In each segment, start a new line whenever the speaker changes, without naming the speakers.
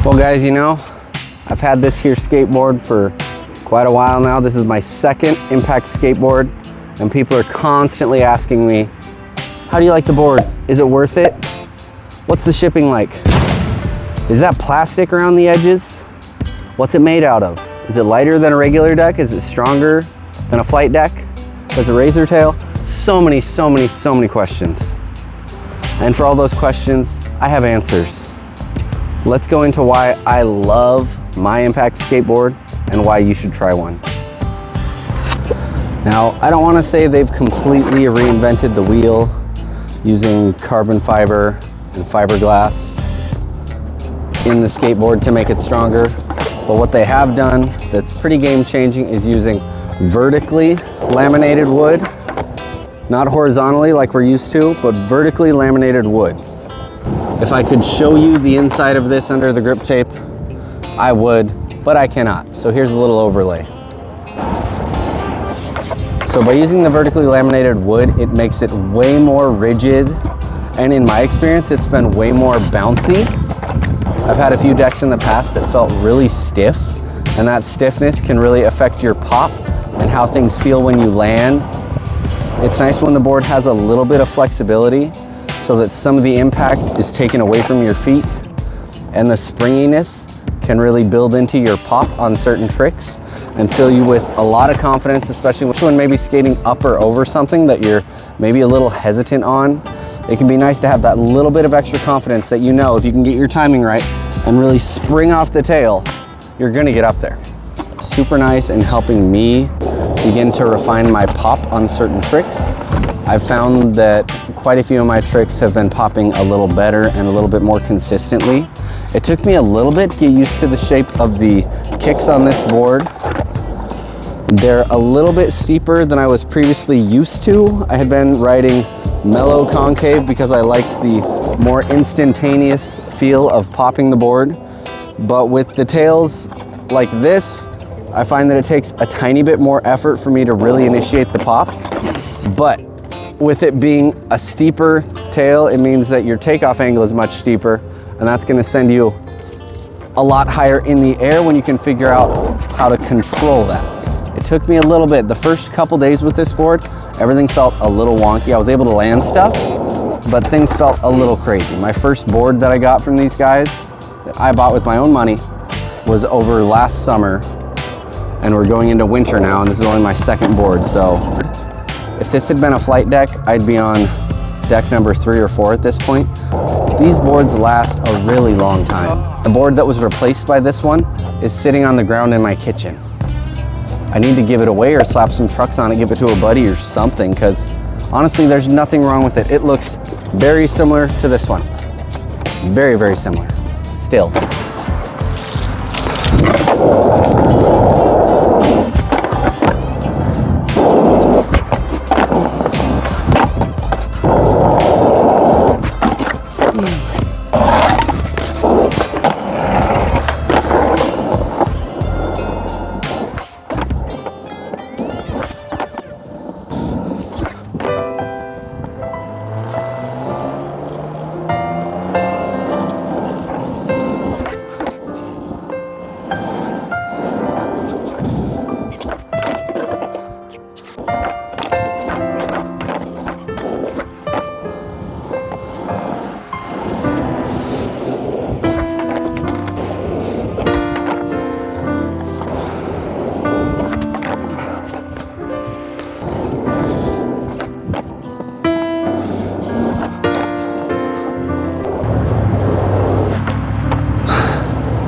Well guys, you know, I've had this here skateboard for quite a while now. This is my second impact skateboard, and people are constantly asking me, how do you like the board? Is it worth it? What's the shipping like? Is that plastic around the edges? What's it made out of? Is it lighter than a regular deck? Is it stronger than a flight deck? Does it razor tail? So many questions. And for all those questions, I have answers. Let's go into why I love my impact skateboard and why you should try one. Now, I don't want to say they've completely reinvented the wheel using carbon fiber and fiberglass in the skateboard to make it stronger, but what they have done that's pretty game-changing is using vertically laminated wood, not horizontally like we're used to, but vertically laminated wood. If I could show you the inside of this under the grip tape, I would, but I cannot. So here's a little overlay. So by using the vertically laminated wood, it makes it way more rigid, and in my experience, it's been way more bouncy. I've had a few decks in the past that felt really stiff, and that stiffness can really affect your pop and how things feel when you land. It's nice when the board has a little bit of flexibility so that some of the impact is taken away from your feet, and the springiness can really build into your pop on certain tricks and fill you with a lot of confidence, especially when maybe skating up or over something that you're maybe a little hesitant on. It can be nice to have that little bit of extra confidence that you know if you can get your timing right and really spring off the tail, you're gonna get up there. Super nice in helping me begin to refine my pop on certain tricks. I've found that quite a few of my tricks have been popping a little better and a little bit more consistently. It took me a little bit to get used to the shape of the kicks on this board. They're a little bit steeper than I was previously used to. I had been riding mellow concave because I liked the more instantaneous feel of popping the board. But with the tails like this, I find that it takes a tiny bit more effort for me to really initiate the pop. But with it being a steeper tail, it means that your takeoff angle is much steeper, and that's gonna send you a lot higher in the air when you can figure out how to control that. It took me a little bit. The first couple days with this board, everything felt a little wonky. I was able to land stuff, but things felt a little crazy. My first board that I got from these guys, that I bought with my own money, was over last summer, and we're going into winter now, and this is only my second board, so if this had been a flight deck, I'd be on deck number 3 or 4 at this point. These boards last a really long time. The board that was replaced by this one is sitting on the ground in my kitchen. I need to give it away or slap some trucks on it, give it to a buddy or something, because honestly, there's nothing wrong with it. It looks very similar to this one. Very similar, still.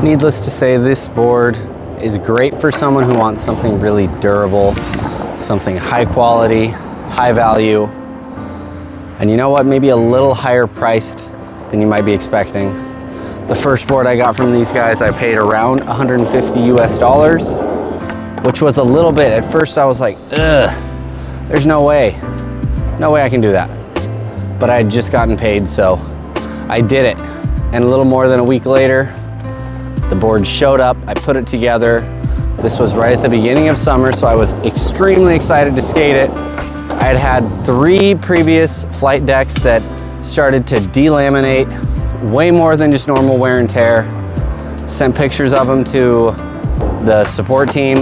Needless to say, this board is great for someone who wants something really durable, something high quality, high value, and you know what, maybe a little higher priced than you might be expecting. The first board I got from these guys, I paid around 150 US dollars, which was a little bit. At first I was like, ugh, there's no way I can do that. But I had just gotten paid, so I did it. And a little more than a week later, the board showed up, I put it together. This was right at the beginning of summer, so I was extremely excited to skate it. I had 3 previous flight decks that started to delaminate way more than just normal wear and tear. Sent pictures of them to the support team,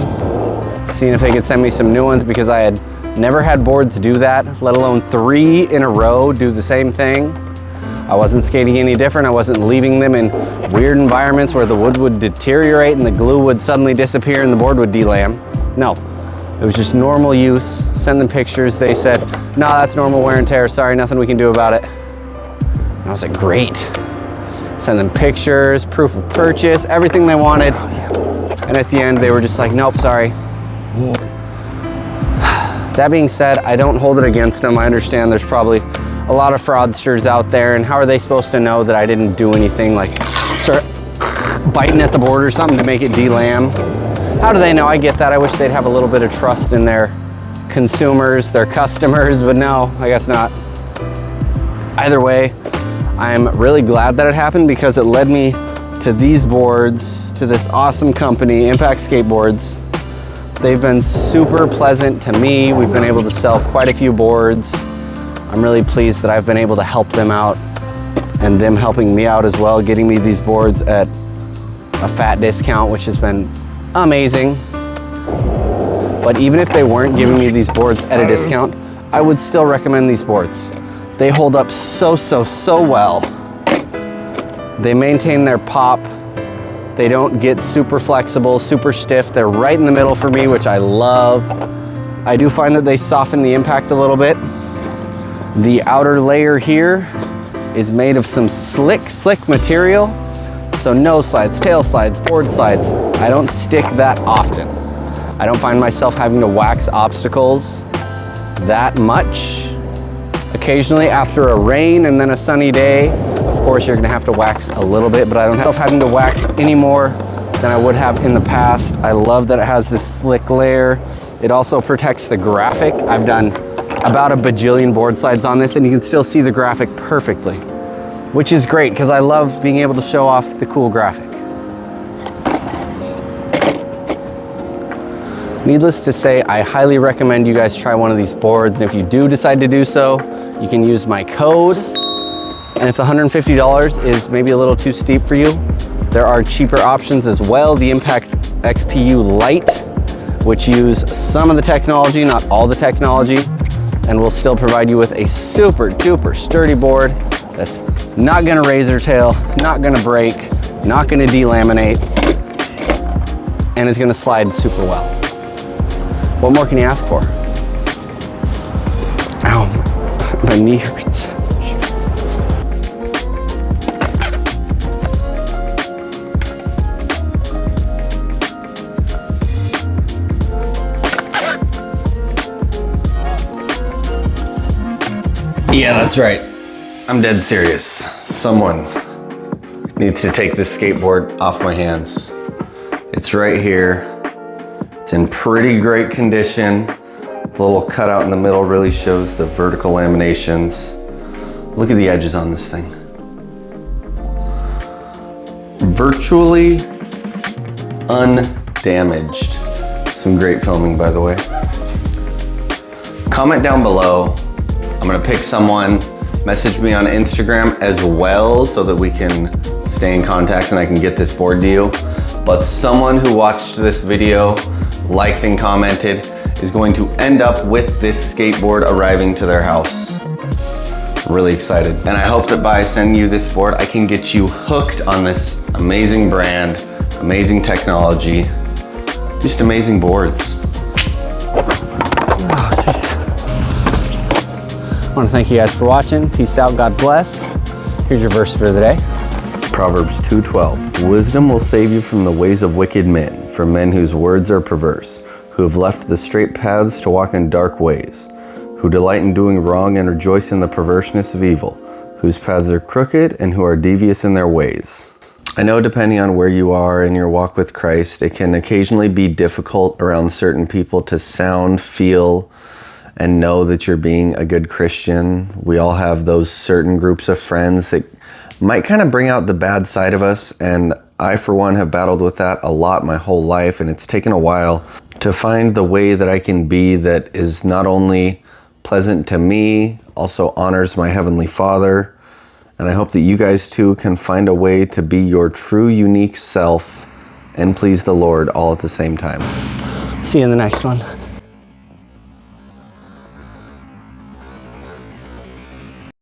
seeing if they could send me some new ones, because I had never had boards do that, let alone 3 in a row do the same thing. I wasn't skating any different. I wasn't leaving them in weird environments where the wood would deteriorate and the glue would suddenly disappear and the board would delam. No, it was just normal use. Send them pictures. They said, no, that's normal wear and tear. Sorry, nothing we can do about it. And I was like, great. Send them pictures, proof of purchase, everything they wanted. And at the end, they were just like, nope, sorry. That being said, I don't hold it against them. I understand there's probably a lot of fraudsters out there, and how are they supposed to know that I didn't do anything, like start biting at the board or something to make it delam? How do they know? I get that. I wish they'd have a little bit of trust in their consumers, their customers, but no, I guess not. Either way, I'm really glad that it happened, because it led me to these boards, to this awesome company, Impact Skateboards. They've been super pleasant to me. We've been able to sell quite a few boards. I'm really pleased that I've been able to help them out, and them helping me out as well, getting me these boards at a fat discount, which has been amazing. But even if they weren't giving me these boards at a discount, I would still recommend these boards. They hold up so well. They maintain their pop. They don't get super flexible, super stiff. They're right in the middle for me, which I love. I do find that they soften the impact a little bit. The outer layer here is made of some slick material. So nose slides, tail slides, board slides. I don't stick that often. I don't find myself having to wax obstacles that much. Occasionally after a rain and then a sunny day, of course you're gonna have to wax a little bit, but I don't have having to wax any more than I would have in the past. I love that it has this slick layer. It also protects the graphic. I've done about a bajillion board slides on this, and you can still see the graphic perfectly, which is great because I love being able to show off the cool graphic. Needless to say, I highly recommend you guys try one of these boards, and if you do decide to do so, you can use my code. And if $150 is maybe a little too steep for you, there are cheaper options as well. The Impact XPU Lite, which use some of the technology, not all the technology, and will still provide you with a super duper sturdy board that's not gonna razor tail, not gonna break, not gonna delaminate, and is gonna slide super well. What more can you ask for? Ow, my knee hurts. Yeah, that's right. I'm dead serious. Someone needs to take this skateboard off my hands. It's right here. It's in pretty great condition. The little cutout in the middle really shows the vertical laminations. Look at the edges on this thing. Virtually undamaged. Some great filming, by the way. Comment down below. I'm gonna pick someone, message me on Instagram as well so that we can stay in contact and I can get this board to you. But someone who watched this video, liked and commented, is going to end up with this skateboard arriving to their house. Really excited. And I hope that by sending you this board, I can get you hooked on this amazing brand, amazing technology, just amazing boards. Oh, I want to thank you guys for watching. Peace out, God bless. Here's your verse for the day. Proverbs 2:12. Wisdom will save you from the ways of wicked men, from men whose words are perverse, who have left the straight paths to walk in dark ways, who delight in doing wrong and rejoice in the perverseness of evil, whose paths are crooked and who are devious in their ways. I know depending on where you are in your walk with Christ, it can occasionally be difficult around certain people to sound, feel, and know that you're being a good Christian. We all have those certain groups of friends that might kind of bring out the bad side of us, and I, for one, have battled with that a lot my whole life, and it's taken a while to find the way that I can be that is not only pleasant to me, also honors my Heavenly Father, And I hope that you guys too can find a way to be your true, unique self and please the Lord all at the same time. See you in the next one.